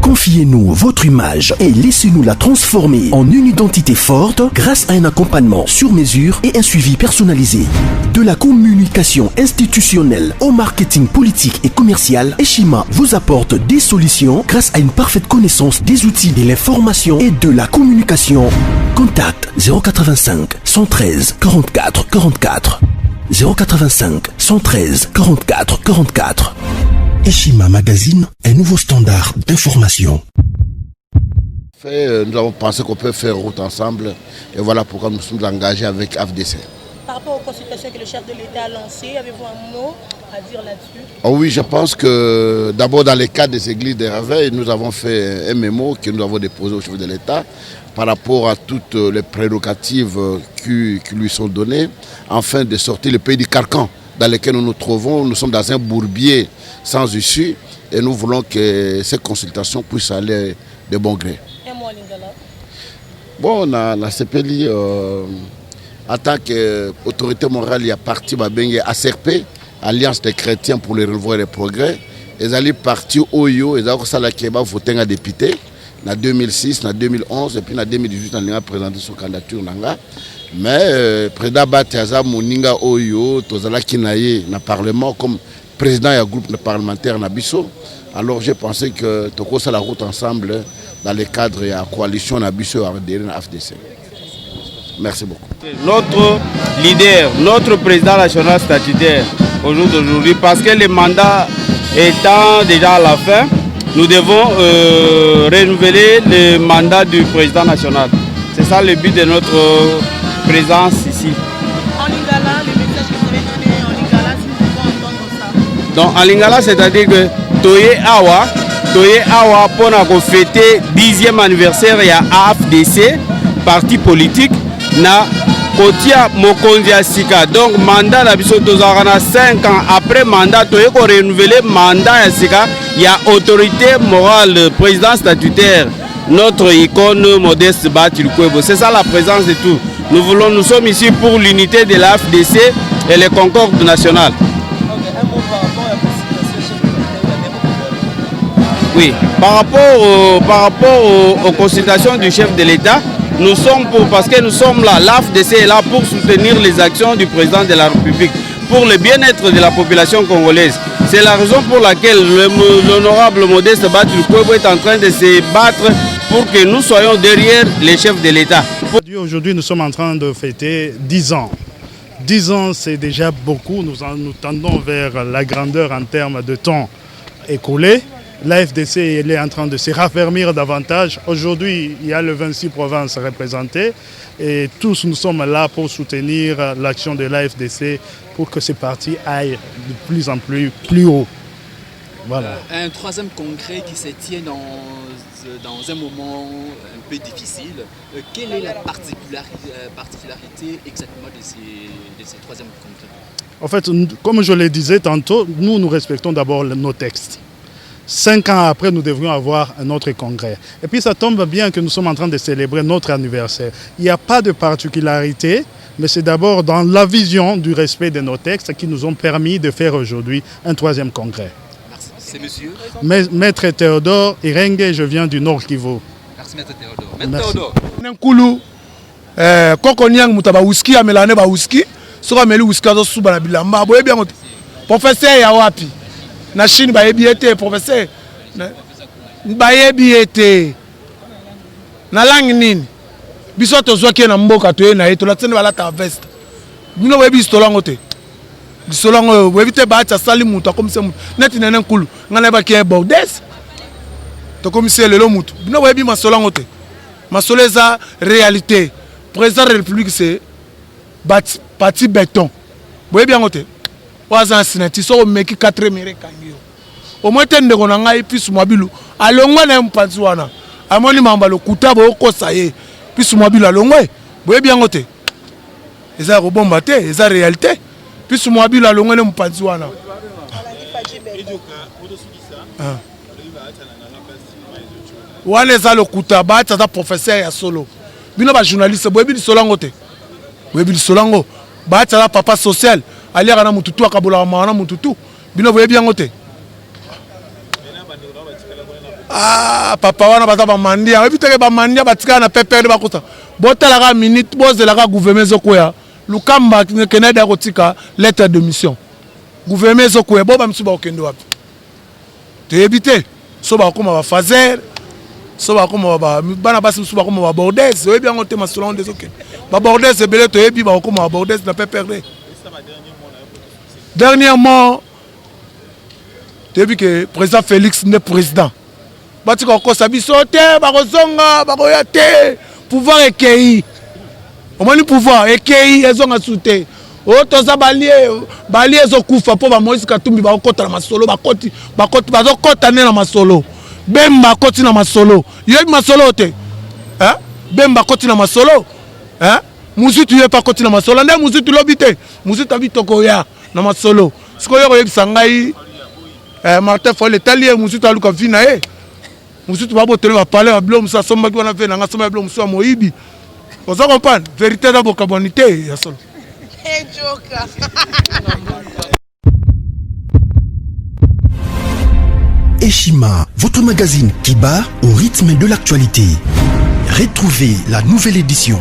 Confiez-nous votre image et laissez-nous la transformer en une identité forte grâce à un accompagnement sur mesure et un suivi personnalisé. De la communication institutionnelle au marketing politique et commercial, Eshima vous apporte des solutions grâce à une parfaite connaissance des outils de l'information et de la communication. Contact 085 113 44 44 085 113 44 44. Eshima Magazine, un nouveau standard d'information. Nous avons pensé qu'on peut faire route ensemble et voilà pourquoi nous sommes engagés avec AFDC. Par rapport aux consultations que le chef de l'État a lancées, avez-vous un mot à dire là-dessus? Oui, je pense que d'abord dans les cas des églises de Réveil, nous avons fait un mémo que nous avons déposé au chef de l'État par rapport à toutes les prérogatives qui lui sont données, afin de sortir le pays du carcan dans lequel nous nous trouvons. Nous sommes dans un bourbier sans issue et nous voulons que ces consultations puissent aller de bon gré. Un mot en lingala. Bon, la CPLI, en tant qu'autorité morale, il y a parti ACRP, Alliance des chrétiens pour le renouveau et le progrès. Ils allaient partir au Yo, ils ont voté un député en 2006, en 2011 et puis en 2018, ils ont présenté son candidature. Mais le président Batiaza Moninga Oyo, Tozala Kinaye, dans le Parlement, comme président du groupe parlementaire Nabiso. Alors j'ai pensé que Toko ça la route ensemble dans le cadre de la coalition Nabiso avec AFDC. Merci beaucoup. Notre leader, notre président national statutaire aujourd'hui, parce que le mandat étant déjà à la fin, nous devons renouveler le mandat du président national. C'est ça le but de notre présence ici. En lingala, le message que vous avez donné en lingala, si nous pouvons entendre ça. Donc en lingala, c'est-à-dire que Toye Awa pour fêter 10e anniversaire de AFDC, parti politique, na Kotia Mokondia Sika. Donc mandat d'Abiso Tozarana 5 ans après mandat, Toye ko renouveler mandat Sika, il y a autorité morale, président statutaire, notre icône Modeste Batilkwebo. C'est ça la présence de tout. Nous sommes ici pour l'unité de la FDC et les concordes nationales. Oui, par rapport aux consultations du chef de l'État, nous sommes parce que nous sommes là, l'AFDC est là pour soutenir les actions du président de la République, pour le bien-être de la population congolaise. C'est la raison pour laquelle l'honorable Modeste Batilkwebo est en train de se battre pour que nous soyons derrière les chefs de l'État. Aujourd'hui, nous sommes en train de fêter 10 ans. 10 ans, c'est déjà beaucoup. Nous tendons vers la grandeur en termes de temps écoulé. L'AFDC est en train de se raffermir davantage. Aujourd'hui, il y a les 26 provinces représentées et tous nous sommes là pour soutenir l'action de l'AFDC pour que ces partis aillent de plus en plus haut. Voilà. Un troisième congrès qui se tient dans un moment un peu difficile. Quelle est la particularité exactement de ces troisième congrès? En fait, comme je le disais tantôt, nous respectons d'abord nos textes. 5 ans après, nous devrions avoir un autre congrès. Et puis ça tombe bien que nous sommes en train de célébrer notre anniversaire. Il n'y a pas de particularité, mais c'est d'abord dans la vision du respect de nos textes qui nous ont permis de faire aujourd'hui un troisième congrès. Merci. C'est monsieur Maître Théodore Irenge, je viens du Nord Kivu. Merci Maître Théodore. Maître Théodore. Nkulu koko niang mutaba whisky amelane ba whisky soka meli whisky azo suba na bilamba boye bien professeur ya wapi na Chine ba yebiete professeur ba yebiete na langi nini biso tozwa ke na mboka to na yeto la tsene bala ta veste bino webi stolango te stolango webi te ba cha sali mutu comme ça neti nene Nkulu ngana ba ke bordes to comme c'est le mutu bino webi masolango te masoleza réalité président de la République c'est parti béton boye bien ngote waza sinati so meki 4 mere kangio au moins tende ko nanga ipisu mabilu alongwa na mpanzi wana amoni mambalo kutabo ko saye pisu mabilu alongwe boye bien ngote eza ko bomba te eza réalité pisu mabilu alongwe na mpanzi wana wana eza le kutaba tata professeur ya solo bino ba journaliste boye bi solango te boye bi solango ba tata papa social aliaka na mututu akabola mwana mututu bino boye bien ngote Ah, papa wana baza bamandia. Oyebi teke bamandia batika na PPRD bakosa. Botalaka minute, bozelaka gouvernement zokoya. Lukamba kenede akotika lettre de mission. Gouvernement zokoya bo ba misuba okende wapi. Toyebi te. So ba koma ba fazer. So ba koma ba bana basi misuba koma ba bordes. Oyebi yango te masolo ndezo okende. Ba bordes ebele toyebi ba koma ba bordes na PPRD. Dernièrement, depuis que le président Félix n'est président, il a pouvoir écueillir. Au moins le pouvoir écueillir, ils ont soutenu. Otoza balié ezokufa po ba Moïse Katumbi ba okota na masolo ba koti bazokota ne na masolo. Bemba koti na masolo. Yebi masolo te. Hein? Bemba koti na masolo. Hein? Muzitu ye pa koti na masolo. Nde muzitu lobite. Muzitu abitoko ya na masolo. Siko yo yebisa ngai Martin Folle talier muzitu aluka vina e. Muzitu ba botele ba parler ba blo musa somba ki wana ve na soma blo musa moyibi. Vous comprenez? Vérité da bokabonité ya solo. Eshima, votre magazine qui bat au rythme de l'actualité. Retrouvez la nouvelle édition.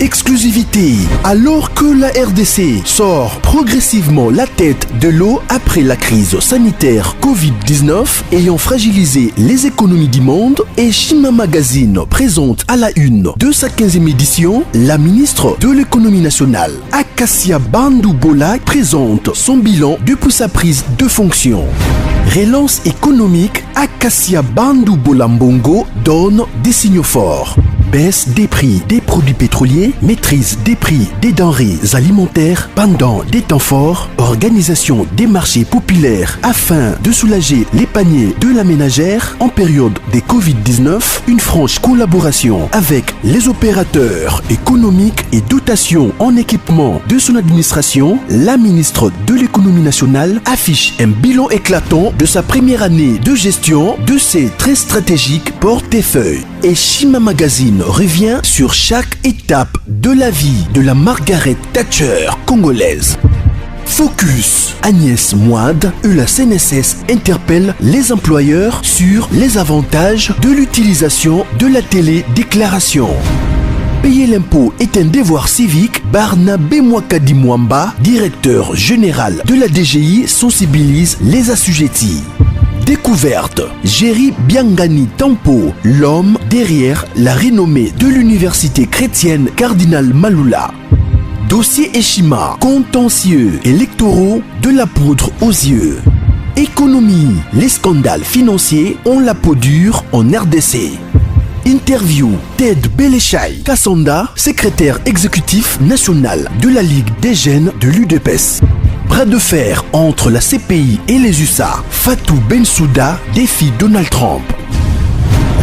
Exclusivité, alors que la RDC sort progressivement la tête de l'eau après la crise sanitaire Covid-19 ayant fragilisé les économies du monde, Eshima Magazine présente à la une de sa 15e édition la ministre de l'économie nationale, Acacia Bandou Bola, présente son bilan depuis sa prise de fonction. Relance économique, Acacia Bandou Bola Mbongo donne des signaux forts. Baisse des prix des produits pétroliers, maîtrise des prix des denrées alimentaires pendant des temps forts, organisation des marchés populaires afin de soulager les paniers de la ménagère en période de Covid-19, une franche collaboration avec les opérateurs économiques et dotation en équipement de son administration, la ministre de l'économie nationale affiche un bilan éclatant de sa première année de gestion de ses très stratégiques portefeuilles. Eshima Magazine revient sur chaque étape de la vie de la Margaret Thatcher congolaise. Focus, Agnès Moide et la CNSS interpellent les employeurs sur les avantages de l'utilisation de la télédéclaration. Payer l'impôt est un devoir civique. Barnabé Mwakadi Mwamba, directeur général de la DGI, sensibilise les assujettis. Découverte, Jerry Biangani Tampo, l'homme derrière la renommée de l'université chrétienne Cardinal Malula. Dossier Eshima, contentieux électoraux de la poudre aux yeux. Économie, les scandales financiers ont la peau dure en RDC. Interview, Ted Belechai Kassonda, secrétaire exécutif national de la Ligue des jeunes de l'UDPS. Bras de fer entre la CPI et les USA. Fatou Bensouda défie Donald Trump.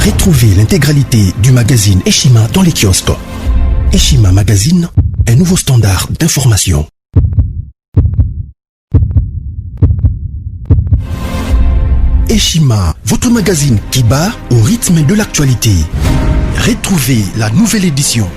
Retrouvez l'intégralité du magazine Eshima dans les kiosques. Eshima Magazine, un nouveau standard d'information. Eshima, votre magazine qui bat au rythme de l'actualité. Retrouvez la nouvelle édition.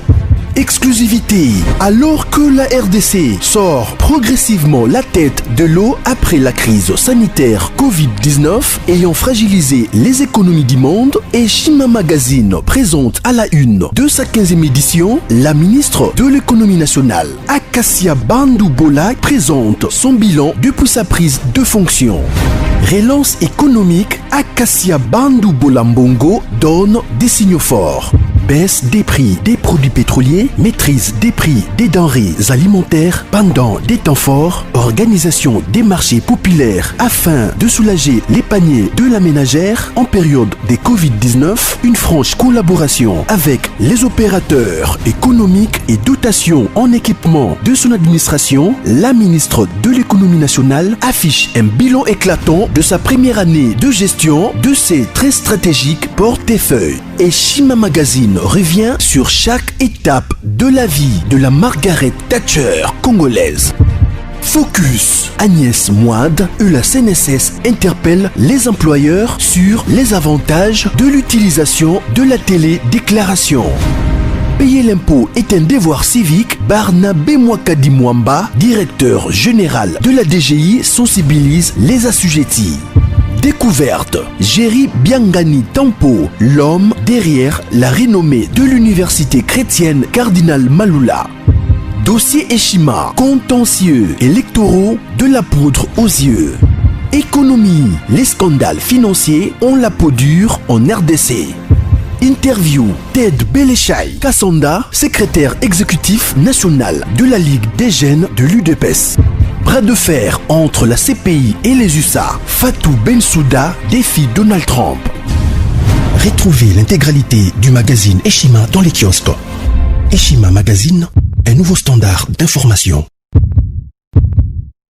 Exclusivité, alors que la RDC sort progressivement la tête de l'eau après la crise sanitaire Covid-19 ayant fragilisé les économies du monde, Eshima Magazine présente à la une de sa 15e édition la ministre de l'économie nationale, Acacia Bandou Bola, présente son bilan depuis sa prise de fonction. Relance économique, Acacia Bandou Bola Mbongo donne des signaux forts. Baisse des prix des produits pétroliers, maîtrise des prix des denrées alimentaires pendant des temps forts, organisation des marchés populaires afin de soulager les paniers de la ménagère en période de Covid-19, une franche collaboration avec les opérateurs économiques et dotation en équipement de son administration, la ministre de l'économie nationale affiche un bilan éclatant de sa première année de gestion de ses très stratégiques portefeuilles. Eshima Magazine revient sur chaque étape de la vie de la Margaret Thatcher congolaise. Focus, Agnès Moide et la CNSS interpellent les employeurs sur les avantages de l'utilisation de la télédéclaration. Payer l'impôt est un devoir civique. Barnabé Mwakadi Mwamba, directeur général de la DGI, sensibilise les assujettis. Découverte. Jerry Biangani Tampo, l'homme derrière la renommée de l'université chrétienne Cardinal Malula. Dossier Eshima, contentieux électoraux, de la poudre aux yeux. Économie, les scandales financiers ont la peau dure en RDC. Interview, Ted Belechai Kassanda, secrétaire exécutif national de la Ligue des jeunes de l'UDPS. Bras de fer entre la CPI et les USA. Fatou Bensouda défie Donald Trump. Retrouvez l'intégralité du magazine Eshima dans les kiosques. Eshima Magazine, un nouveau standard d'information.